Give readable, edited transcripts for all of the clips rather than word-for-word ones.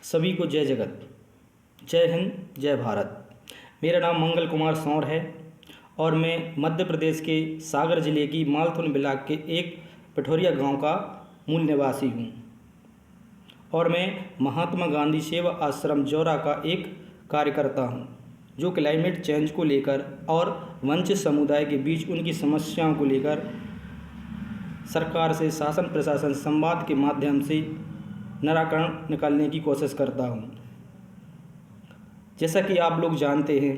सभी को जय जगत, जय हिंद, जय भारत। मेरा नाम मंगल कुमार सौर है और मैं मध्य प्रदेश के सागर जिले की मालथुन ब्लॉक के एक पिठोरिया गांव का मूल निवासी हूं और मैं महात्मा गांधी सेवा आश्रम जौरा का एक कार्यकर्ता हूं, जो क्लाइमेट चेंज को लेकर और वंचित समुदाय के बीच उनकी समस्याओं को लेकर सरकार से शासन प्रशासन संवाद के माध्यम से निराकरण निकालने की कोशिश करता हूं। जैसा कि आप लोग जानते हैं,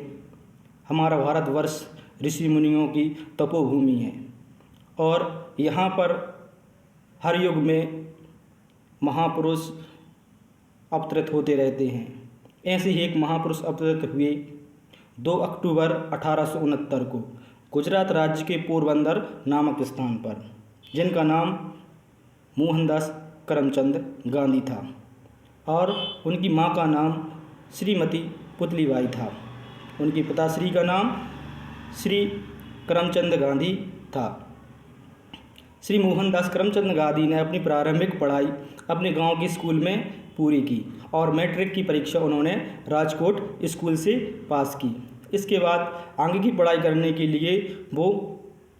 हमारा भारतवर्ष ऋषि मुनियों की तपोभूमि है और यहाँ पर हर युग में महापुरुष अवतरित होते रहते हैं। ऐसे ही एक महापुरुष अवतरित हुए 2 अक्टूबर 1869 को गुजरात राज्य के पोरबंदर नामक स्थान पर, जिनका नाम मोहनदास करमचंद गांधी था और उनकी मां का नाम श्रीमती पुतलीबाई था। उनके पिताश्री का नाम श्री करमचंद गांधी था। श्री मोहनदास करमचंद गांधी ने अपनी प्रारंभिक पढ़ाई अपने गांव के स्कूल में पूरी की और मैट्रिक की परीक्षा उन्होंने राजकोट स्कूल से पास की। इसके बाद आगे की पढ़ाई करने के लिए वो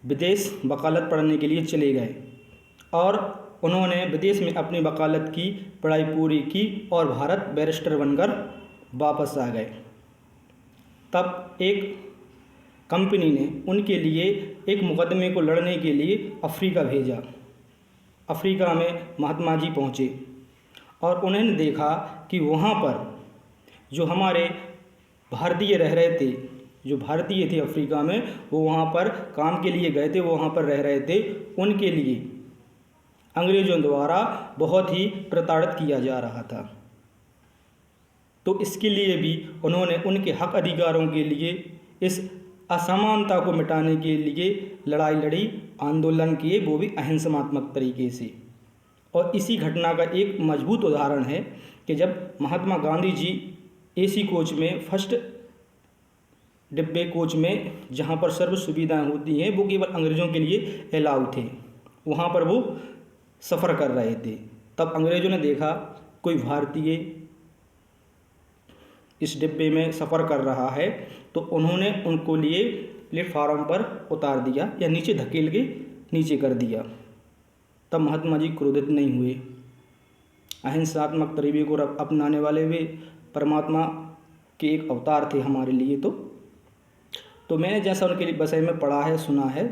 विदेश वकालत पढ़ने के लिए चले गए और उन्होंने विदेश में अपनी वकालत की पढ़ाई पूरी की और भारत बैरिस्टर बनकर वापस आ गए। तब एक कंपनी ने उनके लिए एक मुकदमे को लड़ने के लिए अफ्रीका भेजा। अफ्रीका में महात्मा जी पहुँचे और उन्होंने देखा कि वहाँ पर जो हमारे भारतीय रह रहे थे, जो भारतीय थे अफ्रीका में, वो वहाँ पर काम के लिए गए थे, वो वहाँ पर रह रहे थे। उनके लिए अंग्रेज़ों द्वारा बहुत ही प्रताड़ित किया जा रहा था। तो इसके लिए भी उन्होंने उनके हक अधिकारों के लिए, इस असमानता को मिटाने के लिए लड़ाई लड़ी, आंदोलन किए, वो भी अहिंसात्मक तरीके से। और इसी घटना का एक मजबूत उदाहरण है कि जब महात्मा गांधी जी एसी कोच में, फर्स्ट डिब्बे कोच में, जहाँ पर सर्व सुविधाएँ होती हैं, वो केवल अंग्रेज़ों के लिए अलाउ थे, वहाँ पर वो सफ़र कर रहे थे। तब अंग्रेज़ों ने देखा कोई भारतीय इस डिब्बे में सफ़र कर रहा है, तो उन्होंने उनको लिए प्लेटफार्म पर उतार दिया या नीचे धकेल के नीचे कर दिया। तब महात्मा जी क्रोधित नहीं हुए। अहिंसात्मक तरीके को अपनाने वाले वे परमात्मा के एक अवतार थे हमारे लिए। तो मैंने जैसा उनके विषय में पढ़ा है, सुना है,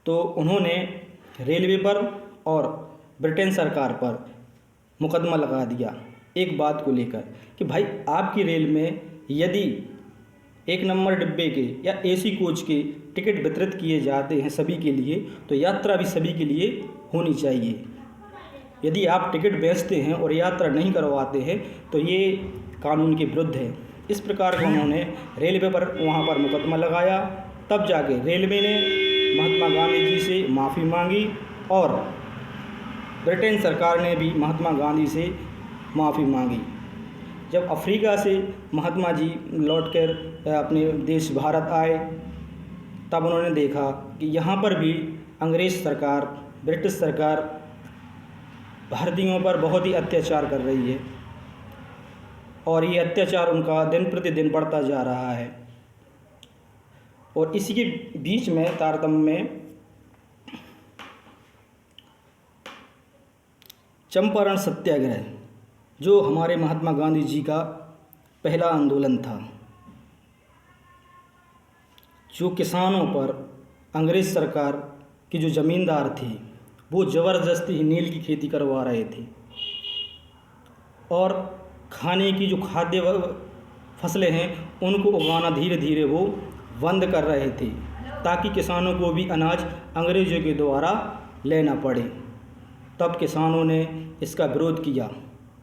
तो उन्होंने रेलवे पर और ब्रिटेन सरकार पर मुकदमा लगा दिया एक बात को लेकर कि भाई, आपकी रेल में यदि 1 नंबर डिब्बे के या एसी कोच के टिकट वितरित किए जाते हैं सभी के लिए, तो यात्रा भी सभी के लिए होनी चाहिए। यदि आप टिकट बेचते हैं और यात्रा नहीं करवाते हैं तो ये कानून के विरुद्ध है। इस प्रकार का उन्होंने रेलवे पर वहाँ पर मुकदमा लगाया। तब जाके रेलवे ने महात्मा गांधी जी से माफ़ी मांगी और ब्रिटेन सरकार ने भी महात्मा गांधी से माफ़ी मांगी। जब अफ्रीका से महात्मा जी लौटकर अपने देश भारत आए, तब उन्होंने देखा कि यहाँ पर भी अंग्रेज़ सरकार, ब्रिटिश सरकार भारतीयों पर बहुत ही अत्याचार कर रही है और ये अत्याचार उनका दिन प्रतिदिन बढ़ता जा रहा है। और इसी के बीच में तारतम्य में चंपारण सत्याग्रह, जो हमारे महात्मा गांधी जी का पहला आंदोलन था, जो किसानों पर अंग्रेज़ सरकार के जो ज़मींदार थे वो ज़बरदस्ती ही नील की खेती करवा रहे थे और खाने की जो खाद्य फसलें हैं उनको उगाना धीरे धीरे वो बंद कर रहे थे, ताकि किसानों को भी अनाज अंग्रेज़ों के द्वारा लेना पड़े। तब किसानों ने इसका विरोध किया,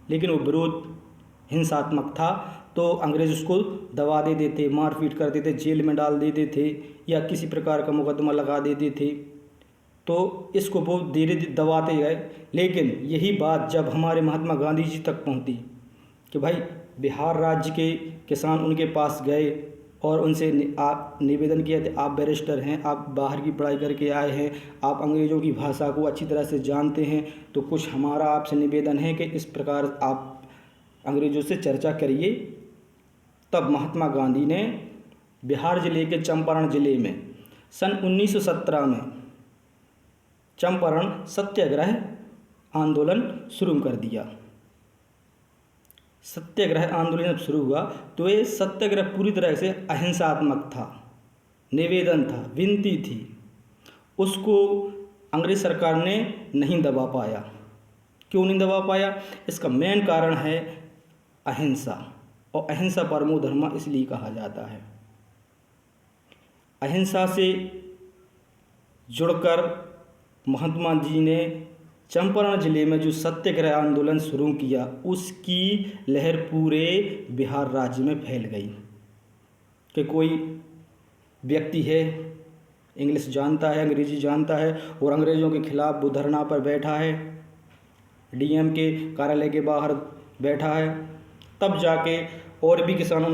लेकिन वो विरोध हिंसात्मक था, तो अंग्रेज़ उसको दबा देते थे, मारपीट कर देते, जेल में डाल देते थे या किसी प्रकार का मुकदमा लगा देते थे। तो इसको वो धीरे धीरे दबाते गए। लेकिन यही बात जब हमारे महात्मा गांधी जी तक पहुंची कि भाई, बिहार राज्य के किसान उनके पास गए और उनसे निवेदन किया था, आप बैरिस्टर हैं, आप बाहर की पढ़ाई करके आए हैं, आप अंग्रेज़ों की भाषा को अच्छी तरह से जानते हैं, तो कुछ हमारा आपसे निवेदन है कि इस प्रकार आप अंग्रेज़ों से चर्चा करिए। तब महात्मा गांधी ने बिहार जिले के चंपारण जिले में सन 1917 में चंपारण सत्याग्रह आंदोलन शुरू कर दिया। सत्याग्रह आंदोलन जब शुरू हुआ तो ये सत्याग्रह पूरी तरह से अहिंसात्मक था, निवेदन था, विनती थी। उसको अंग्रेज सरकार ने नहीं दबा पाया। क्यों नहीं दबा पाया? इसका मेन कारण है अहिंसा, और अहिंसा परमो धर्म इसलिए कहा जाता है। अहिंसा से जुड़कर महात्मा जी ने चंपारण जिले में जो सत्याग्रह आंदोलन शुरू किया, उसकी लहर पूरे बिहार राज्य में फैल गई कि कोई व्यक्ति है, इंग्लिश जानता है, अंग्रेजी जानता है, और अंग्रेज़ों के खिलाफ वो धरना पर बैठा है, डीएम के कार्यालय के बाहर बैठा है। तब जाके और भी किसानों